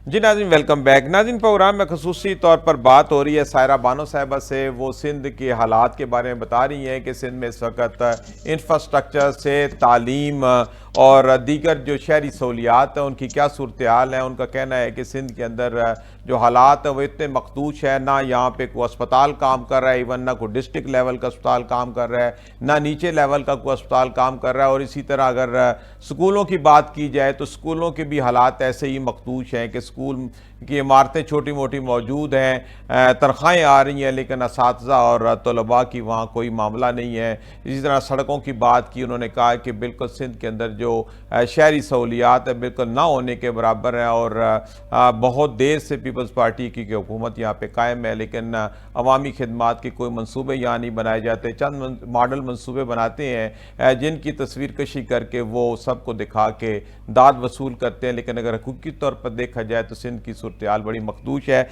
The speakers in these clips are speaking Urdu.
جی ناظرین، ویلکم بیک۔ ناظرین، پروگرام میں خصوصی طور پر بات ہو رہی ہے سائرہ بانو صاحبہ سے۔ وہ سندھ کے حالات کے بارے میں بتا رہی ہیں کہ سندھ میں اس وقت انفراسٹرکچر سے تعلیم اور دیگر جو شہری سہولیات ہیں ان کی کیا صورتحال ہے۔ ان کا کہنا ہے کہ سندھ کے اندر جو حالات ہیں وہ اتنے مخدوش ہیں، نہ یہاں پہ کوئی اسپتال کام کر رہا ہے، ایون نہ کوئی ڈسٹرکٹ لیول کا اسپتال کام کر رہا ہے، نہ نیچے لیول کا کوئی اسپتال کام کر رہا ہے۔ اور اسی طرح اگر سکولوں کی بات کی جائے تو سکولوں کے بھی حالات ایسے ہی مخدوش ہیں کہ اسکول کی عمارتیں چھوٹی موٹی موجود ہیں، تنخواہیں آ رہی ہیں، لیکن اساتذہ اور طلباء کی وہاں کوئی معاملہ نہیں ہے۔ اسی طرح سڑکوں کی بات کی، انہوں نے کہا کہ بالکل سندھ کے اندر جو شہری سہولیات ہے بالکل نہ ہونے کے برابر ہیں، اور بہت دیر سے پیپلز پارٹی کی حکومت یہاں پہ قائم ہے، لیکن عوامی خدمات کے کوئی منصوبے یہاں نہیں بنائے جاتے۔ چند ماڈل منصوبے بناتے ہیں جن کی تصویر کشی کر کے وہ سب کو دکھا کے داد وصول کرتے ہیں، لیکن اگر حقیقی طور پر دیکھا جائے تو سندھ کی صورتحال بڑی مخدوش ہے۔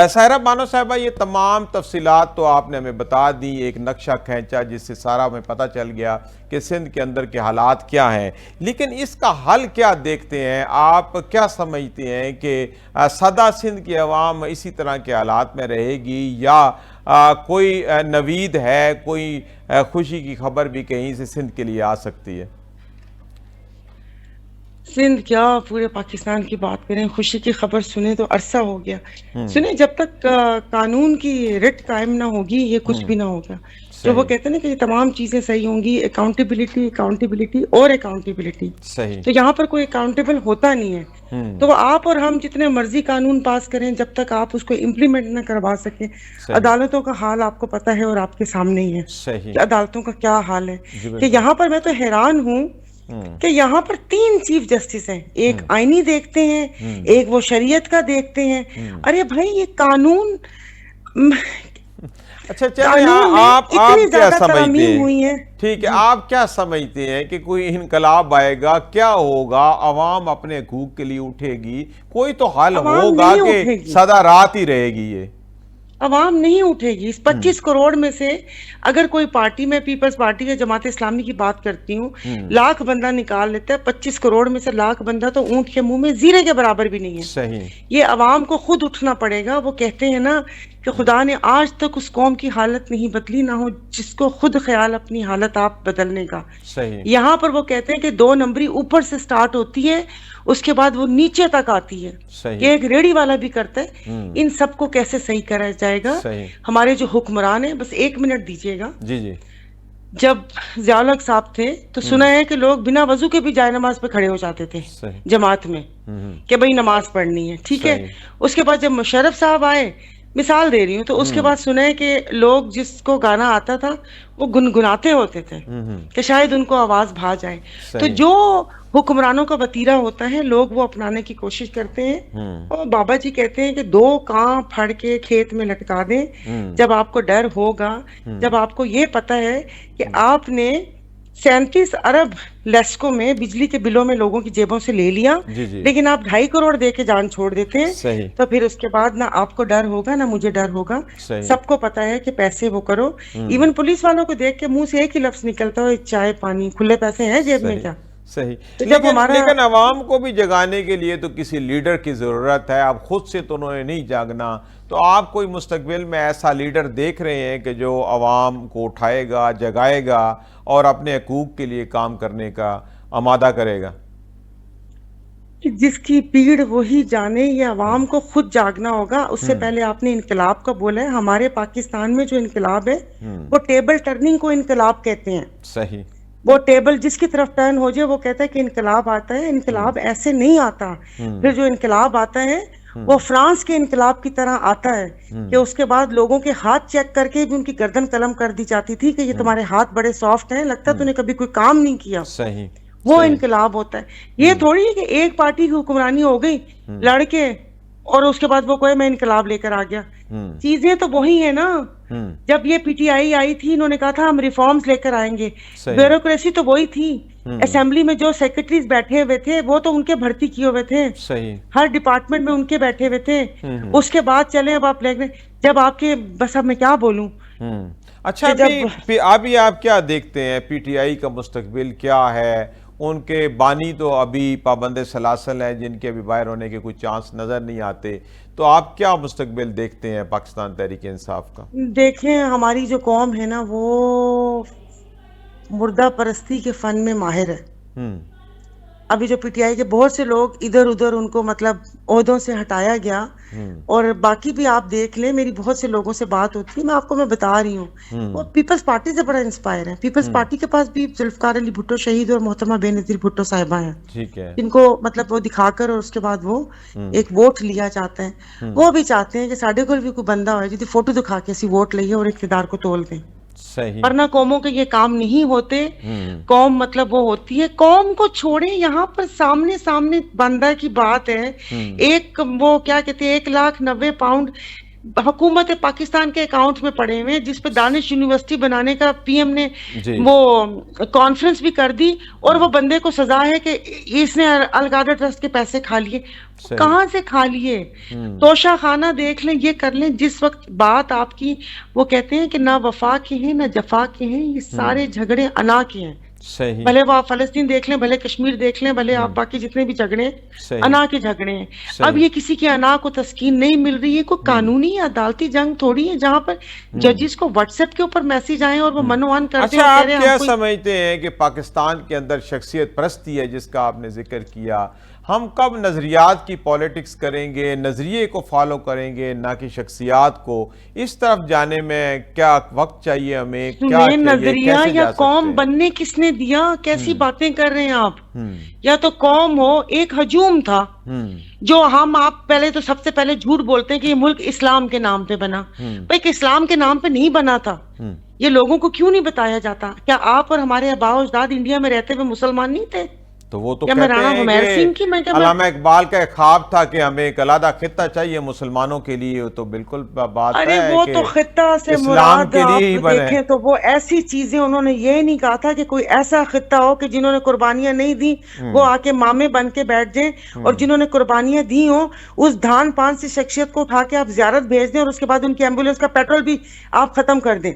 سائرہ بانو صاحبہ، یہ تمام تفصیلات تو آپ نے ہمیں بتا دی، ایک نقشہ کھینچا جس سے سارا ہمیں پتہ چل گیا کہ سندھ کے اندر کے حالات کیا ہیں، لیکن اس کا حل کیا دیکھتے ہیں آپ؟ کیا سمجھتے ہیں کہ سدا سندھ کی عوام اسی طرح کے حالات میں رہے گی، یا کوئی نوید ہے، کوئی خوشی کی خبر بھی کہیں سے سندھ کے لیے آ سکتی ہے؟ سندھ کیا پورے پاکستان کی بات کریں، خوشی کی خبر سنے تو عرصہ ہو گیا۔ سنیں، جب تک قانون کی رٹ قائم نہ ہوگی یہ کچھ بھی نہ ہوگا۔ جو وہ صحیح کہتے ہیں نا کہ یہ تمام چیزیں صحیح ہوں گی، اکاؤنٹیبلٹی اکاؤنٹیبلٹی اور اکاؤنٹیبلٹی، صحیح تو یہاں پر کوئی اکاؤنٹیبل ہوتا نہیں ہے۔ تو وہ آپ اور ہم جتنے مرضی قانون پاس کریں، جب تک آپ اس کو امپلیمنٹ نہ کروا سکیں، صحیح عدالتوں کا حال آپ کو پتہ ہے اور آپ کے سامنے ہی ہے صحیح کہ عدالتوں کا کیا حال ہے۔ جی کہ بالکل۔ یہاں پر میں تو حیران ہوں کہ یہاں پر 3 چیف جسٹس ہیں، ایک آئینی دیکھتے ہیں، ایک وہ شریعت کا دیکھتے ہیں۔ ارے بھائی، یہ قانون اچھا چلیں، قانون میں آپ اتنی کیا زیادہ سمجھتے ترامیم ہیں؟ ہوئی ہیں۔ ٹھیک ہے، آپ کیا سمجھتے ہیں کہ کوئی انقلاب آئے گا، کیا ہوگا؟ عوام اپنے حقوق کے لیے اٹھے گی، کوئی تو حل عوام ہوگا نہیں کہ اٹھے گی، سدا رات ہی رہے گی یہ؟ عوام نہیں اٹھے گی۔ اس 25 کروڑ میں سے اگر کوئی پارٹی، میں پیپلز پارٹی یا جماعت اسلامی کی بات کرتی ہوں، لاکھ بندہ نکال لیتا ہے، 25 کروڑ میں سے لاکھ بندہ تو اونٹ کے منہ میں زیرے کے برابر بھی نہیں ہے۔ صحیح یہ عوام کو خود اٹھنا پڑے گا۔ وہ کہتے ہیں نا کہ خدا نے آج تک اس قوم کی حالت نہیں بدلی، نہ ہو جس کو خود خیال اپنی حالت آپ بدلنے کا۔ صحیح یہاں پر وہ کہتے ہیں کہ 2 نمبری اوپر سے سٹارٹ ہوتی ہے، اس کے بعد وہ نیچے تک آتی ہے، کہ صحیح ایک ریڑھی والا بھی کرتا ہے۔ ان سب کو کیسے صحیح کرا جائے گا؟ صحیح ہمارے جو حکمران ہیں، بس 1 منٹ دیجیے گا۔ جی جی جب ضیاء الحق صاحب تھے تو سنا ہے کہ لوگ بنا وضو کے بھی جائے نماز پہ کھڑے ہو جاتے تھے صحیح جماعت میں، کہ بھئی نماز پڑھنی ہے، ٹھیک ہے۔ صحیح اس کے بعد جب مشرف صاحب آئے، مثال دے رہی ہوں، تو اس کے بعد سنا ہے کہ لوگ جس کو گانا آتا تھا وہ گنگناتے ہوتے تھے کہ شاید ان کو آواز بھا جائے۔ تو صحیح جو حکمرانوں کا وتیرہ ہوتا ہے لوگ وہ اپنانے کی کوشش کرتے ہیں۔ اور بابا جی کہتے ہیں کہ 2 کان پھڑ کے کھیت میں لٹکا دیں۔ جب آپ کو ڈر ہوگا، جب آپ کو یہ پتہ ہے کہ آپ نے 37 ارب لیسکو میں بجلی کے بلوں میں لوگوں کی جیبوں سے لے لیا، جی جی لیکن آپ 2.5 کروڑ دے کے جان چھوڑ دیتے ہیں، صحیح تو پھر اس کے بعد نہ آپ کو ڈر ہوگا نہ مجھے ڈر ہوگا۔ صحیح سب کو پتا ہے کہ پیسے وہ کرو۔ ایون پولیس والوں کو دیکھ کے منہ سے ایک ہی لفظ نکلتا ہو، چائے پانی، کھلے پیسے ہیں جیب میں صحیح کیا؟ صحیح تو جب ہمارا لیکن عوام کو بھی جگانے کے لیے تو کسی لیڈر کی ضرورت ہے۔ اب خود سے تو انہوں نے نہیں جاگنا، تو آپ کوئی مستقبل میں ایسا لیڈر دیکھ رہے ہیں کہ جو عوام کو اٹھائے گا، جگائے گا اور اپنے حقوق کے لیے کام کرنے کا آمادہ کرے گا؟ جس کی پیڑ وہی جانے، یہ عوام کو خود جاگنا ہوگا۔ اس سے پہلے آپ نے انقلاب کا بولا ہے۔ ہمارے پاکستان میں جو انقلاب ہے وہ ٹیبل ٹرننگ کو انقلاب کہتے ہیں۔ صحیح وہ ٹیبل جس کی طرف ٹرن ہو جائے وہ کہتا ہے کہ انقلاب آتا ہے۔ انقلاب ایسے نہیں آتا۔ پھر جو انقلاب آتا ہے وہ فرانس کے انقلاب کی طرح آتا ہے کہ اس کے بعد لوگوں کے ہاتھ چیک کر کے بھی ان کی گردن قلم کر دی جاتی تھی کہ یہ تمہارے ہاتھ بڑے سافٹ ہیں، لگتا ہے تو نے کبھی کوئی کام نہیں کیا۔ صحیح وہ انقلاب ہوتا ہے۔ یہ تھوڑی ہے کہ ایک پارٹی کی حکمرانی ہو گئی لڑ کے اور اس کے بعد وہ کوئی میں انقلاب لے کر آ گیا۔ چیزیں تو وہی ہیں نا۔ جب یہ پی ٹی آئی آئی تھی، انہوں نے کہا تھا ہم ریفارمز لے کر آئیں گے، بیوروکریسی تو وہی تھی۔ اسمبلی میں جو سیکرٹریز بیٹھے ہوئے تھے وہ تو ان کے بھرتی کیے ہوئے تھے، صحیح ہر ڈپارٹمنٹ میں ان کے بیٹھے ہوئے تھے۔ اس کے بعد چلیں اب آپ لے جب آپ کے، بس اب میں کیا بولوں۔ اچھا، ابھی آپ کیا دیکھتے ہیں؟ پی ٹی آئی کا مستقبل کیا ہے؟ ان کے بانی تو ابھی پابند سلاسل ہیں جن کے ابھی باہر ہونے کے کوئی چانس نظر نہیں آتے. تو آپ کیا مستقبل دیکھتے ہیں پاکستان تحریک انصاف کا؟ دیکھیں ہماری جو قوم ہے نا وہ مردہ پرستی کے فن میں ماہر ہے. ابھی جو پی ٹی آئی کے بہت سے لوگ ادھر ادھر ان کو مطلب عہدوں سے ہٹایا گیا، اور باقی بھی آپ دیکھ لیں، میری بہت سے لوگوں سے بات ہوتی ہے، میں بتا رہی ہوں وہ پیپلز پارٹی سے بڑا انسپائر ہے. پیپلز پارٹی کے پاس بھی ذوالفقار علی بھٹو شہید اور محترمہ بے نظیر بھٹو صاحبہ ہیں، ٹھیک ہے، جن کو مطلب وہ دکھا کر اور اس کے بعد وہ ایک ووٹ لیا چاہتے ہیں. وہ بھی چاہتے ہیں کہ ساڈے کول بھی کوئی بندہ ہوئے جی فوٹو دکھا کے اسی ووٹ لئیے اور اقتدار کو تول دیں. صحیح. ورنہ قوموں کے یہ کام نہیں ہوتے. قوم مطلب وہ ہوتی ہے، قوم کو چھوڑیں، یہاں پر سامنے بندہ کی بات ہے. ایک وہ کیا کہتے ہیں 1,90,000 حکومت پاکستان کے اکاؤنٹ میں پڑے ہوئے ہیں، جس پہ دانش یونیورسٹی بنانے کا پی ایم نے وہ کانفرنس بھی کر دی، اور وہ بندے کو سزا ہے کہ اس نے القادہ ٹرسٹ کے پیسے کھا لیے. کہاں سے کھا لیے؟ توشہ خانہ دیکھ لیں، یہ کر لیں. جس وقت بات آپ کی وہ کہتے ہیں کہ نہ وفا کے ہیں نہ جفا کے ہیں، یہ سارے جھگڑے انا کے ہیں. صحیح. بھلے وہ آپ فلسطین دیکھ لیں، بھلے کشمیر دیکھ لیں، بھلے آپ باقی جتنے بھی جھگڑے انا کے جھگڑے ہیں. اب یہ کسی کے انا کو تسکین نہیں مل رہی ہے. کوئی قانونی یا عدالتی جنگ تھوڑی ہے جہاں پر ججز کو واٹس ایپ کے اوپر میسیج آئیں اور وہ منوان کر دیں. اچھا، آپ کیا سمجھتے ہیں کہ پاکستان کے اندر شخصیت پرستی ہے جس کا آپ نے ذکر کیا، ہم کب نظریات کی پولیٹکس کریں گے، نظریے کو فالو کریں گے نہ کہ شخصیات کو؟ اس طرف جانے میں کیا وقت چاہیے ہمیں؟ کیا نظریہ یا قوم بننے کس نے دیا؟ کیسی باتیں کر رہے ہیں آپ؟ یا تو قوم ہو، ایک ہجوم تھا جو آپ پہلے تو سب سے پہلے جھوٹ بولتے ہیں کہ یہ ملک اسلام کے نام پہ بنا. بھائی کہ اسلام کے نام پہ نہیں بنا تھا. یہ لوگوں کو کیوں نہیں بتایا جاتا؟ کیا آپ اور ہمارے آباء و اجداد انڈیا میں رہتے ہوئے مسلمان نہیں تھے؟ تو وہ تو کہتے ہیں کہ علامہ اقبال کا ایک خواب تھا کہ ہمیں ایک علیحدہ خطہ چاہیے مسلمانوں کے لیے. تو بالکل بات ہے کہ وہ تو خطہ سے مراد آپ دیکھیں تو وہ ایسی چیزیں، انہوں نے یہ نہیں کہا تھا کہ کوئی ایسا خطہ ہو کہ جنہوں نے قربانیاں نہیں دی وہ آ کے مامے بن کے بیٹھ جائیں، اور جنہوں نے قربانیاں دی ہوں اس دھان پان سی شخصیت کو اٹھا کے آپ زیارت بھیج دیں، اور اس کے بعد ان کی ایمبولینس کا پیٹرول بھی آپ ختم کر دیں.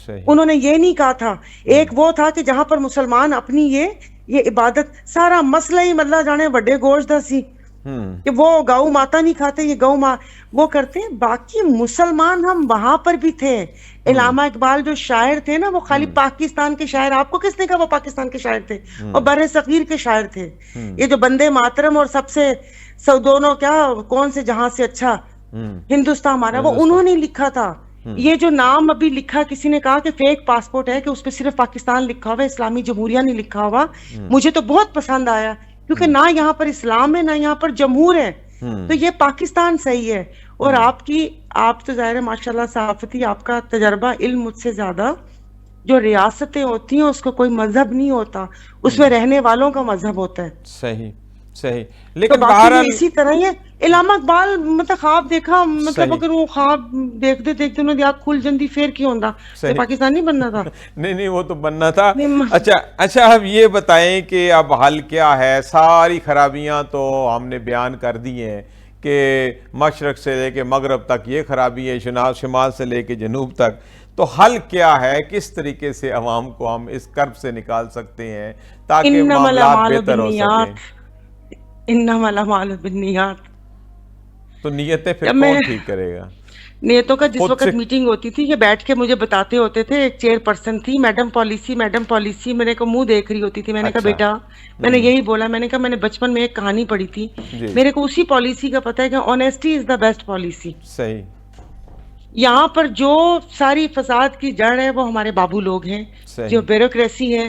انہوں نے یہ نہیں کہا تھا. ایک وہ تھا کہ جہاں پر مسلمان اپنی یہ عبادت، سارا مسئلہ ہی مطلب جانے بڑے گوشت دا سی کہ وہ گاؤں ماتا نہیں کھاتے، یہ وہ کرتے ہیں. باقی مسلمان ہم وہاں پر بھی تھے. علامہ اقبال جو شاعر تھے نا، وہ خالی پاکستان کے شاعر، آپ کو کس نے کہا وہ پاکستان کے شاعر تھے؟ اور بر صغیر کے شاعر تھے. یہ جو بندے ماترم اور سب سے دونوں کیا کون سے جہاں سے اچھا ہندوستان ہمارا، وہ انہوں نے لکھا تھا. یہ جو نام ابھی لکھا، کسی نے کہا کہ فیک پاسپورٹ ہے کہ اس پہ صرف پاکستان لکھا ہوا ہے، اسلامی جمہوریہ نہیں لکھا ہوا. مجھے تو بہت پسند آیا کیونکہ نہ یہاں پر اسلام ہے نہ یہاں پر جمہور ہے. تو یہ پاکستان صحیح ہے. اور آپ تو ظاہر ہے ماشاءاللہ صحافتی، آپ کا تجربہ علم مجھ سے زیادہ. جو ریاستیں ہوتی ہیں اس کو کوئی مذہب نہیں ہوتا، اس میں رہنے والوں کا مذہب ہوتا ہے. صحیح. لیکن بہرحال اسی طرح ہی علامہ اقبال مطلب خواب دیکھا، مطلب اگر وہ خواب دیکھتے انہوں نے آنکھ کھل جندی پھر کی ہوندا تو پاکستان نہیں بننا تھا. نہیں وہ تو بننا تھا. اچھا اب یہ بتائیں کہ اب حل کیا ہے؟ ساری خرابیاں تو ہم نے بیان کر دی ہیں کہ مشرق سے لے کے مغرب تک یہ خرابی ہے، شمال سے لے کے جنوب تک. تو حل کیا ہے؟ کس طریقے سے عوام کو ہم اس کرب سے نکال سکتے ہیں تاکہ معاملات بہتر ہو سکیں؟ انما الاعمال بالنیات. تو نیتیں پھر کون ٹھیک کرے گا؟ نیتوں کا جس وقت میٹنگ ہوتی تھی یہ بیٹھ کے مجھے بتاتے ہوتے تھے. ایک چیئر پرسن تھی، میڈم پالیسی میرے کو منہ دیکھ رہی ہوتی تھی. میں نے کہا بیٹا، میں نے یہی بولا، میں نے کہا میں نے بچپن میں ایک کہانی پڑھی تھی، میرے کو اسی پالیسی کا پتہ ہے کہ honesty is the best policy. صحیح. یہاں پر جو ساری فساد کی جڑ ہے وہ ہمارے بابو لوگ ہیں، جو بیوروکریسی ہے.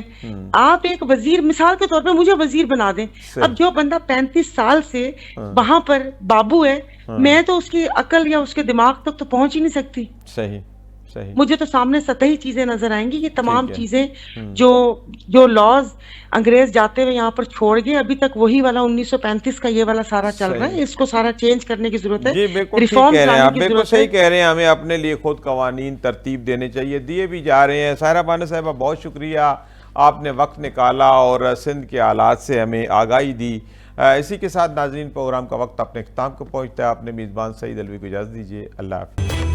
آپ ایک وزیر مثال کے طور پہ مجھے وزیر بنا دیں. اب جو بندہ 35 سال سے وہاں پر بابو ہے، میں تو اس کی عقل یا اس کے دماغ تک تو پہنچ ہی نہیں سکتی. صحیح. مجھے تو سامنے سطحی چیزیں نظر آئیں گی. یہ تمام چیزیں جو لاز انگریز جاتے ہوئے یہاں پر چھوڑ گئے، ابھی تک وہی والا 1935 کا یہ والا سارا چل رہا ہے. اس کو سارا چینج کرنے کی ضرورت ہے. ریفارم آپ بالکل صحیح کہہ رہے ہیں. ہمیں اپنے لیے خود قوانین ترتیب دینے چاہیے، دیے بھی جا رہے ہیں. سائرہ بانو صاحبہ بہت شکریہ، آپ نے وقت نکالا اور سندھ کے حالات سے ہمیں آگاہی دی. اسی کے ساتھ ناظرین پروگرام کا وقت اپنے اختتام کو پہنچتا ہے. اپنے میزبان سعید علوی کو اجازت دیجیے. اللہ حافظ.